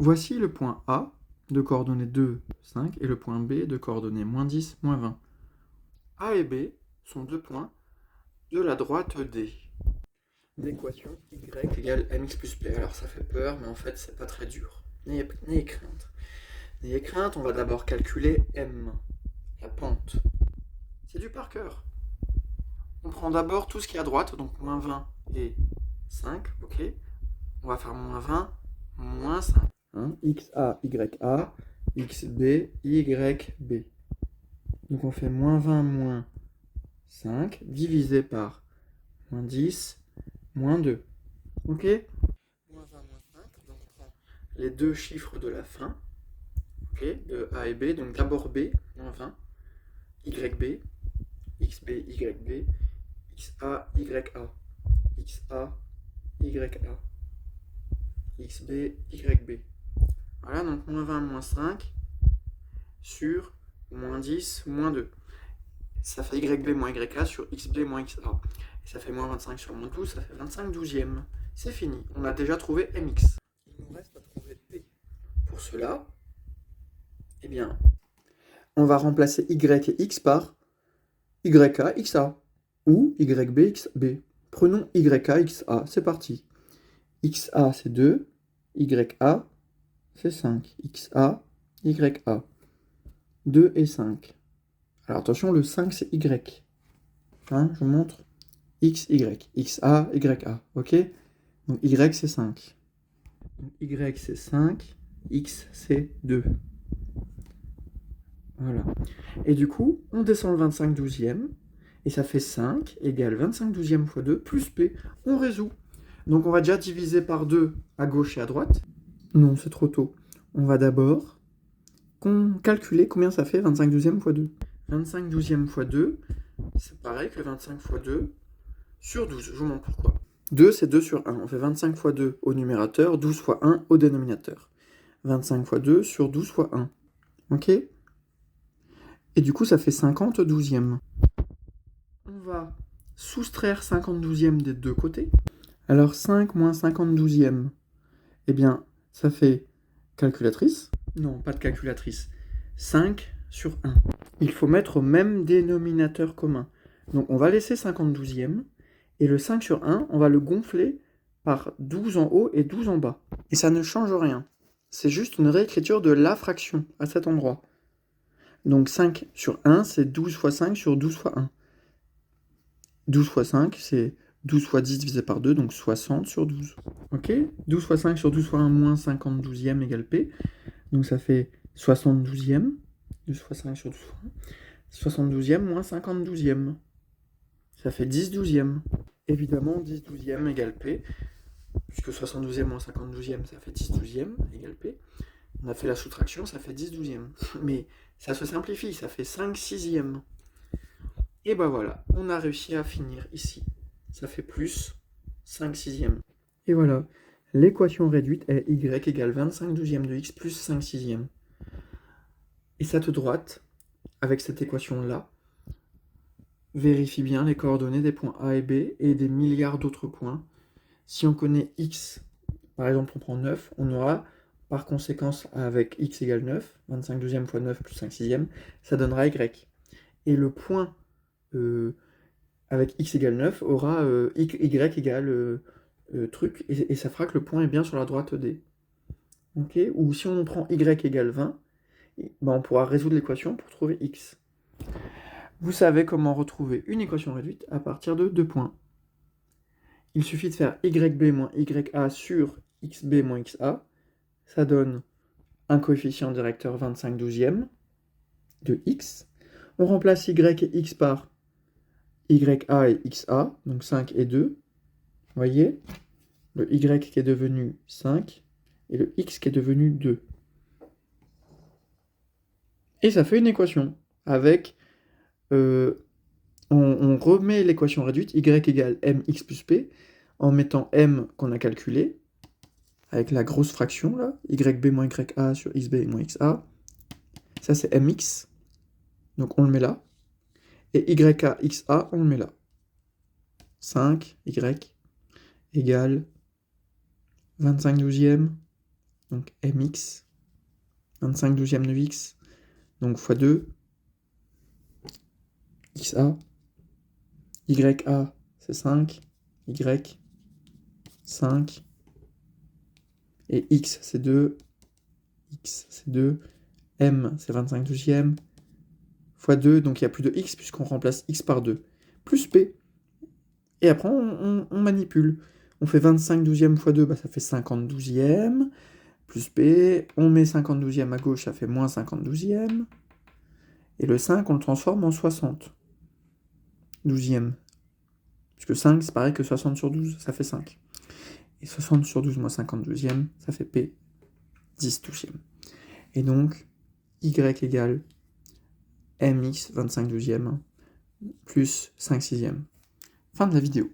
Voici le point A de coordonnées 2, 5 et le point B de coordonnées moins 10, moins 20. A et B sont deux points de la droite D. L'équation y égale mx plus b. Alors ça fait peur, mais en fait c'est pas très dur. N'ayez crainte. N'ayez crainte, on va d'abord calculer m, la pente. C'est du par cœur. On prend d'abord tout ce qui est à droite, donc moins 20 et 5, ok. On va faire moins 20, moins 5. XA, YA, XB, YB. Donc on fait moins 20, moins 5, divisé par moins 10, moins 2. Ok. Moins 20, moins 5, donc on prend les deux chiffres de la fin, ok, de A et B. Donc d'abord B, moins 20, YB, XB, YB, XA, YA, XA, YA, XB, YB. Voilà, donc moins 20, moins 5 sur moins 10, moins 2. Ça fait YB moins YA sur XB moins XA. Et ça fait moins 25 sur moins 12, ça fait 25 douzièmes. C'est fini, on a déjà trouvé MX. Il nous reste à trouver P. Pour cela, eh bien, on va remplacer Y et X par YA, XA. Ou YB, XB. Prenons YA, XA, c'est parti. XA, c'est 2. YA, c'est 5. XA, YA. 2 et 5. Alors attention, le 5, c'est Y. Hein, je vous montre. X, Y. XA, YA. Ok. Donc Y, c'est 5. Donc, Y, c'est 5. X, c'est 2. Voilà. Et du coup, on descend le 25 douzième. Et ça fait 5 égale 25 douzièmes fois 2 plus P. On résout. Donc on va déjà diviser par 2 à gauche et à droite. Non, c'est trop tôt. On va d'abord calculer combien ça fait 25 douzièmes fois 2. 25 douzièmes fois 2, c'est pareil que 25 fois 2 sur 12. Je vous montre pourquoi. 2, c'est 2 sur 1. On fait 25 fois 2 au numérateur, 12 fois 1 au dénominateur. 25 fois 2 sur 12 fois 1. Ok. Et du coup, ça fait 50 douzièmes. On va soustraire 50 douzièmes des deux côtés. Alors 5 moins 50 douzièmes, eh bien, ça fait calculatrice. Non, pas de calculatrice. 5 sur 1. Il faut mettre au même dénominateur commun. Donc on va laisser 50 douzièmes, et le 5 sur 1, on va le gonfler par 12 en haut et 12 en bas. Et ça ne change rien. C'est juste une réécriture de la fraction à cet endroit. Donc 5 sur 1, c'est 12 fois 5 sur 12 fois 1. 12 fois 5, c'est 12 fois 10 divisé par 2, donc 60 sur 12. Ok. 12 fois 5 sur 12 fois 1 moins 50 douzièmes égale P. Donc ça fait 60 douzièmes. 12 fois 5 sur 12 fois 1. 60 douzièmes moins 50 douzièmes. Ça fait 10 douzièmes. Évidemment, 10 douzièmes égale P. Puisque 60 douzièmes moins 50 douzièmes, ça fait 10 douzièmes égale P. On a fait la soustraction, ça fait 10 douzièmes. Mais ça se simplifie, ça fait 5 sixièmes. Et ben voilà, on a réussi à finir ici. Ça fait plus 5 sixièmes. Et voilà, l'équation réduite est y égale 25 douzièmes de x plus 5 sixièmes. Et cette droite, avec cette équation-là, vérifie bien les coordonnées des points A et B et des milliards d'autres points. Si on connaît x, par exemple on prend 9, on aura par conséquence avec x égale 9, 25 douzièmes fois 9 plus 5 sixièmes, ça donnera y. Et le point avec x égale 9 aura y égale truc, et ça fera que le point est bien sur la droite D. Ok. Ou si on prend y égale 20, ben on pourra résoudre l'équation pour trouver x. Vous savez comment retrouver une équation réduite à partir de 2 points. Il suffit de faire YB moins YA sur XB moins XA. Ça donne un coefficient directeur 25 douzièmes de x. On remplace Y et X par YA et XA, donc 5 et 2. Vous voyez, le Y qui est devenu 5 et le X qui est devenu 2. Et ça fait une équation avec... on remet l'équation réduite, Y égale mx plus p, en mettant m qu'on a calculé, avec la grosse fraction là, YB moins YA sur XB moins XA. Ça c'est mx, donc on le met là. Et YA, XA, on le met là. 5, Y, égale 25 douzièmes donc mx, 25 douzièmes de x, donc fois 2, xa, ya c'est 5, y 5, et x c'est 2, m c'est 25 douzièmes, fois 2, donc il n'y a plus de x puisqu'on remplace x par 2, plus p. Et après on manipule. On fait 25 douzièmes fois 2, bah, ça fait 50 douzièmes, plus p, on met 50 douzièmes à gauche, ça fait moins 50 douzièmes, et le 5 on le transforme en 60 douzièmes. Puisque 5 c'est pareil que 60 sur 12, ça fait 5. Et 60 sur 12 moins 50 douzièmes, ça fait p 10 douzièmes. Et donc, y égale mx 25 douzièmes plus 5 sixièmes. Fin de la vidéo.